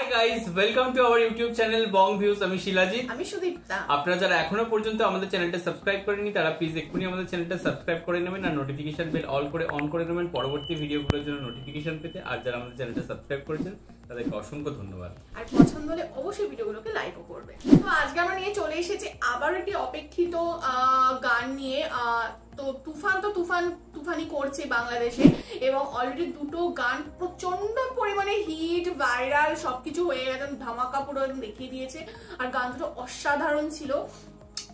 Hi guys, welcome to our YouTube channel Bong views. আমি শিলাজিৎ, আমি সুদীপ্তা। আপনারা যারা এখনো পর্যন্ত আমাদের চ্যানেলটা সাবস্ক্রাইব করেনি তারা প্লিজ এক্ষুনি আমাদের চ্যানেলটা সাবস্ক্রাইব করে নেবেন আর নোটিফিকেশন বেল অল করে অন করে নেবেন পরবর্তী ভিডিওগুলোর জন্য নোটিফিকেশন পেতে। আর যারা আমাদের চ্যানেলটা সাবস্ক্রাইব করেছেন তাদেরকে অসংখ্য ধন্যবাদ। আর পছন্দ হলে অবশ্যই ভিডিওগুলোকে লাইকও করবে। তো আজকে আমরা নিয়ে চলে এসেছি আবার একটি অপেক্ষিত গান নিয়ে। তো তুফানি করছে বাংলাদেশে এবং অলরেডি দুটো গান প্রচন্ড পরিমাণে হিট ভাইরাল সবকিছু হয়ে গেছে, ধামাকা পুরো একদম দেখিয়ে দিয়েছে। আর গান দুটো অসাধারণ ছিল।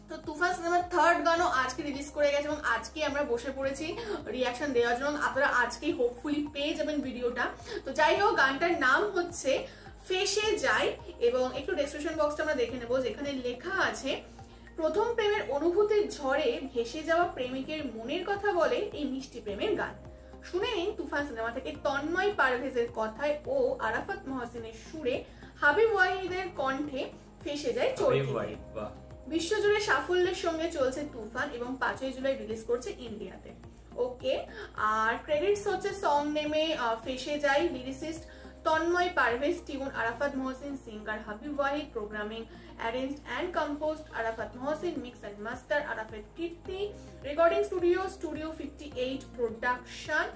তো তুফান সিনেমার থার্ড গানও আজকে রিলিজ করে গেছে এবং আজকে আমরা বসে পড়েছি রিয়াকশন দেওয়ার জন্য। আপনারা আজকেই হোপফুলি পেয়ে যাবেন ভিডিওটা। তো যাই হোক, গানটার নাম হচ্ছে ফেসে যায় এবং একটু ডেসক্রিপশন বক্সটা আমরা দেখে নেবো, যেখানে লেখা আছে প্রথম প্রেমের অনুভূতির ঝড়ে ভেসে যাওয়া প্রেমিকের মনের কথা বলে এই মিষ্টি প্রেমের গান। শুনে নিন তুফান সিনেমা থেকে তন্ময় পারভেজের কথায় ও আরাফাত মহসিনের সুরে হাবিব ওয়াহিদের কণ্ঠে ফেসে যায় চলতি। বিশ্বজুড়ে সাফল্যের সঙ্গে চলছে তুফান এবং 5ই জুলাই রিলিজ করছে ইন্ডিয়াতে। ওকে, আর ক্রেডিটস হচ্ছে সং নেমে ফেসে যায় lyricist Tanmoy Parvez, tune Arafat Mohsin, singer Habib Wahid, programming arranged and composed Arafat Mohsin, mix and master Arafat Kirti, recording studio 58 production.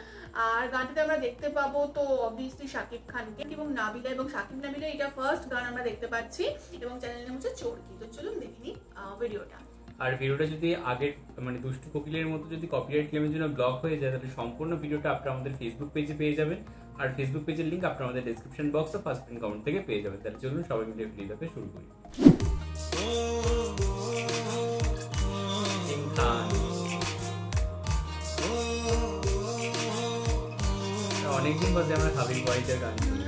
আর গানটাতে আমরা দেখতে পাবো তো অবভিয়াসলি শাকিব খানকে এবং নাবিলা, এবং শাকিব নাবিলা এটা ফার্স্ট গান আমরা দেখতে পাচ্ছি এবং চ্যানেলের নাম হচ্ছে চোরকি। তো চলুন দেখে নিই ভিডিওটা। আর ভিডিওটা যদি আগের মানে দুষ্টু কোকিলের মতো যদি কপিরাইট ক্লেমের জন্য ব্লক হয়ে যায় তাহলে সম্পূর্ণ ভিডিওটা আপনারা আমাদের ফেসবুক পেজে পেয়ে যাবেন। আর ফেসবুক পেজের লিংক আপনারা আমাদের ডেসক্রিপশন বক্স ও ফার্স্ট পিন কমেন্ট থেকে পেয়ে যাবেন। তাহলে চলুন সবাই মিলে ভিডিওটাকে শুরু করি। অনেকদিন বাদে আমরা হাবিব ওয়াহিদের গান শুনি।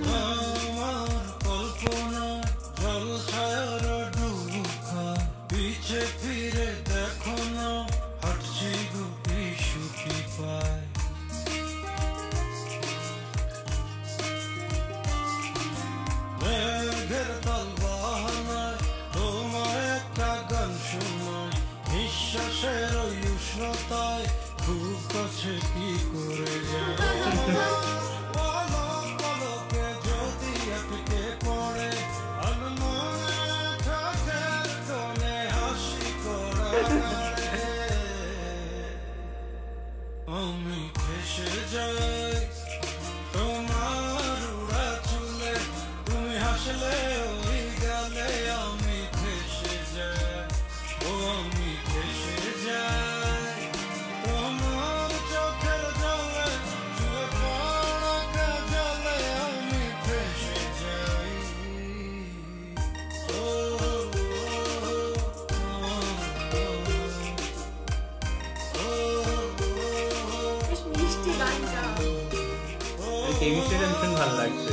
কেমিস্ট্রিটা ভীষণ ভালো লাগছে।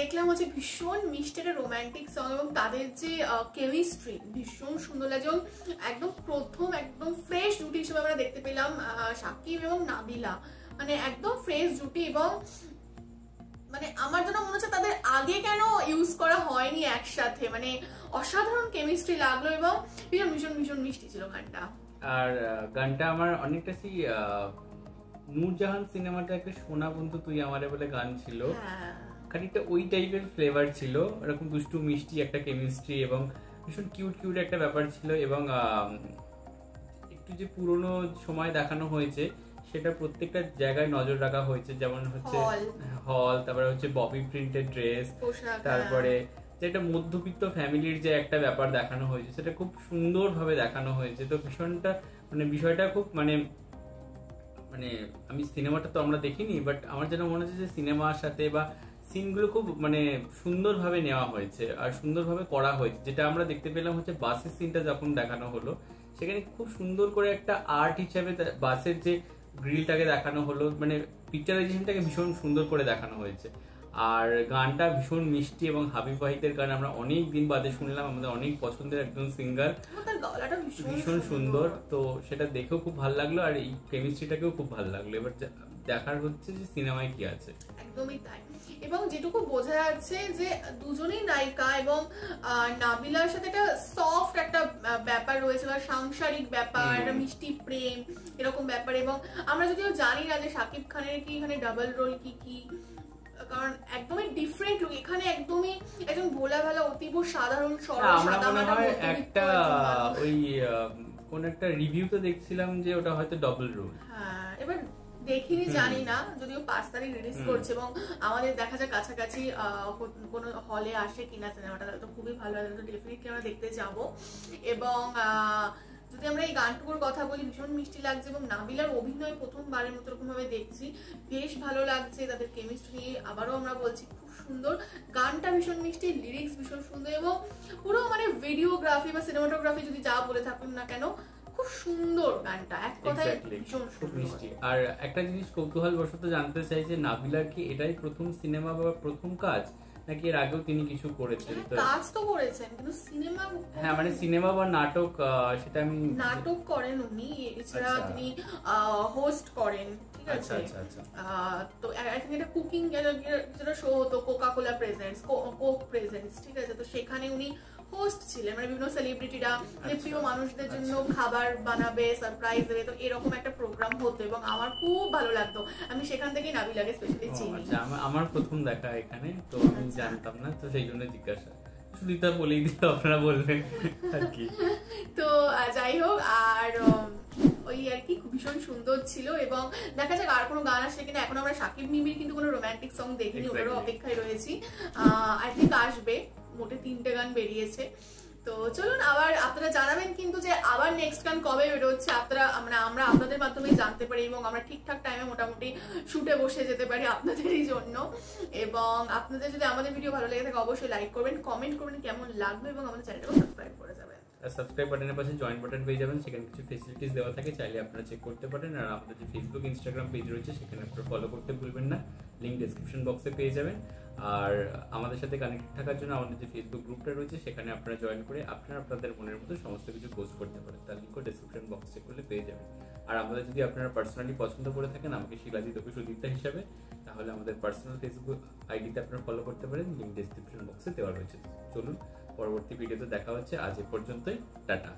দেখলাম হচ্ছে ভীষণ মিষ্টি একটা রোমান্টিক সং এবং তাদের যে কেমিস্ট্রি ভীষণ সুন্দর লাগে। একদম প্রথম একদম ফ্রেশ জুটি হিসেবে আমরা দেখতে পেলাম শাকিব এবং নাবিলা, মানে একদম ফ্রেশ জুটি। এবং মানে আমার জন্য মনে হচ্ছে তাদের আগে কেন ইউজ করা হয়নি একসাথে, মানে অসাধারণ কেমিস্ট্রি লাগলো এবং ভীষণ ভীষণ ভীষণ মিষ্টি ছিল গানটা। আর গানটা আমার অনেকটা সেই নূরজাহান সিনেমাটা একটা সোনা বন্ধু তুই আমারে বলে গান ছিল, খানিকটা ওই টাইপের ফ্লেভার ছিল, এরকম দুষ্টু মিষ্টি একটা কেমিস্ট্রি এবং ভীষণ কিউট কিউট একটা ব্যাপার ছিল। এবং একটু যে পুরনো সময় দেখানো হয়েছে সেটা প্রত্যেকটা জায়গায় নজর রাখা হয়েছে, যেমন হচ্ছে হল, তারপরে হচ্ছে ববি প্রিন্টেড ড্রেস, তারপরে যে একটা মধ্যবিত্ত ফ্যামিলির যে একটা ব্যাপার দেখানো হয়েছে সেটা খুব সুন্দরভাবে দেখানো হয়েছে। তো ভীষণটা মানে বিষয়টা খুব মানে মানে আমি সিনেমাটা তো আমরা দেখিনি, বাট আমার যেন মনে হচ্ছে যে সিনেমার সাথে বা সিনগুলো খুব মানে সুন্দরভাবে নেওয়া হয়েছে আর সুন্দরভাবে করা হয়েছে। যেটা আমরা দেখতে পেলাম হচ্ছে বাসের সিনটা যখন দেখানো হলো, সেখানে খুব সুন্দর করে একটা আর্ট হিসাবে বাসের যে গ্রিলটাকে দেখানো হলো, মানে পিকচারাইজেশনটাকে ভীষণ সুন্দর করে দেখানো হয়েছে। আর গানটা ভীষণ মিষ্টি এবং হাবিব ওয়াহিদের গান আমরা অনেক দিন বাদে শুনলাম, আমাদের অনেক পছন্দের একজন সিঙ্গার, ভীষণ সুন্দর। তো সেটা দেখেও খুব ভালো লাগলো আর এই কেমিস্ট্রিটাকেও খুব ভালো লাগলো। এবার দেখার হচ্ছে যে সিনেমায় কি আছে। একদমই তাই। এবং যেটুকু বোঝা যাচ্ছে যে দুজনেই নায়িকা এবং নাবিলার সাথে একটা সফট একটা ব্যাপার রয়েছে বা সাংসারিক ব্যাপার, একটা মিষ্টি প্রেম এরকম ব্যাপার। এবং আমরা যদিও জানি না যে শাকিব খানের কি এখানে ডাবল রোল কি কি, কারণ একদমই ডিফারেন্ট লুক এখানে, একদমই একজন ভোলা ভালা অতীব সাধারণ সরল সাদা মাটা একটা ওই কোন একটা রিভিউতে দেখছিলাম যে ওটা হয়তো ডাবল রোল। হ্যাঁ, এবার দেখিনি জানি না, যদিও 5 তারিখ রিলিজ করছে এবং আমাদের দেখা যায় কাছাকাছি কোনো হলে আসে কিনা সিনেমাটা, তাহলে তো খুবই ভালো হয়, তো ডেফিনেটলি আমরা দেখতে যাব। এবং যদি আমরা এই গানটুকুর কথা বলি, ভীষণ মিষ্টি লাগছে এবং নাবিলার অভিনয় প্রথমবারের মতো এরকম ভাবে দেখছি, বেশ ভালো লাগছে। তাদের কেমিস্ট্রি আবারও আমরা বলছি খুব সুন্দর, গানটা ভীষণ মিষ্টি, লিরিক্স ভীষণ সুন্দর এবং পুরো মানে ভিডিওগ্রাফি বা সিনেমাটোগ্রাফি যদি যা বলে থাকুন না কেন, খুব সুন্দর গানটা, এক কথায় ভীষণ মিষ্টি। আর একটা জিনিস কৌতূহল বশত জানতে চাই যে নাবিলার কি এটাই প্রথম সিনেমা বা প্রথম কাজ, নাকি এর আগেও তিনি কিছু করেছেন? কাজ তো করেছেন কিন্তু সিনেমা, হ্যাঁ মানে সিনেমা বা নাটক, সেটা আমি নাটক করেন উনি, এছাড়া তিনি হোস্ট করেন, ঠিক আছে। তো আই থিংক এটা কুকিং যেটা শো হতো, Coca Cola presents, Coke presents, ঠিক আছে। তো সেখানে উনি হোস্ট ছিলেন, মানে বিভিন্ন সেলিব্রিটিরা প্রিয় মানুষদের জন্য খাবার বানাবে, সারপ্রাইজ দেবে, তো এরকম একটা প্রোগ্রাম হতো এবং আমার খুব ভালো লাগতো। আমি সেখান থেকেই নাবিলাকে স্পেশালি চিনি। আমার প্রথম দেখা এখানে, তো আমি জানতাম না, তো সেই জন্য জিজ্ঞাসা, সুদিতা বলেই দিল, আপনারা বলবেন আর কি। তো যাই হোক, আর ওই আর কি ভীষণ সুন্দর ছিল। এবং দেখা যাক আর কোনো গান আসে কিনা, এখন আমরা শাকিব মিমির কিন্তু কোনো রোমান্টিক সং দেখিনি, ওটারও অপেক্ষায় রয়েছি। আই থিঙ্ক আসবে, মোটে 3টে গান বেরিয়েছে। তো চলুন, আবার আপনারা জানাবেন কিন্তু যে আবার নেক্সট গান কবে বেরোচ্ছে, আপনারা আমরা আপনাদের মাধ্যমে জানতে পারি এবং আমরা ঠিকঠাক টাইমে মোটামুটি শুটে বসে যেতে পারি আপনাদেরই জন্য। এবং আপনাদের যদি আমাদের ভিডিও ভালো লেগে থাকে অবশ্যই লাইক করবেন, কমেন্ট করবেন কেমন লাগবে এবং আমাদের চ্যানেলটাকে সাবস্ক্রাইব করে যাবেন। আর সাবস্ক্রাইব বাটনের পাশে জয়েন বাটন পেয়ে যাবেন, সেখানে কিছু ফেসিলিটিস দেওয়া থাকে, চাইলে আপনারা চেক করতে পারেন। আর আমাদের যে ফেসবুক ইনস্টাগ্রাম পেজ রয়েছে সেখানে আপনারা ফলো করতে ভুলবেন না, লিঙ্ক ডেসক্রিপশন বক্সে পেয়ে যাবেন। আর আমাদের সাথে কানেক্টেড থাকার জন্য আমাদের যে ফেসবুক গ্রুপটা রয়েছে সেখানে আপনারা জয়েন করে আপনারা আপনাদের মনের মতো সমস্ত কিছু পোস্ট করতে পারেন, তার লিঙ্কও ডেসক্রিপশন বক্সে করলে পেয়ে যাবেন। আর আমাদের যদি আপনারা পার্সোনালি পছন্দ করে থাকেন আমাকে শিলাজিৎ অফিস সুদীপ্তা হিসাবে, তাহলে আমাদের পার্সোনাল ফেসবুক আইডিতে আপনারা ফলো করতে পারেন, লিঙ্ক ডেসক্রিপশন বক্সে দেওয়া রয়েছে। চলুন পরবর্তী ভিডিওতে দেখা হচ্ছে, আজ এ পর্যন্তই, টাটা।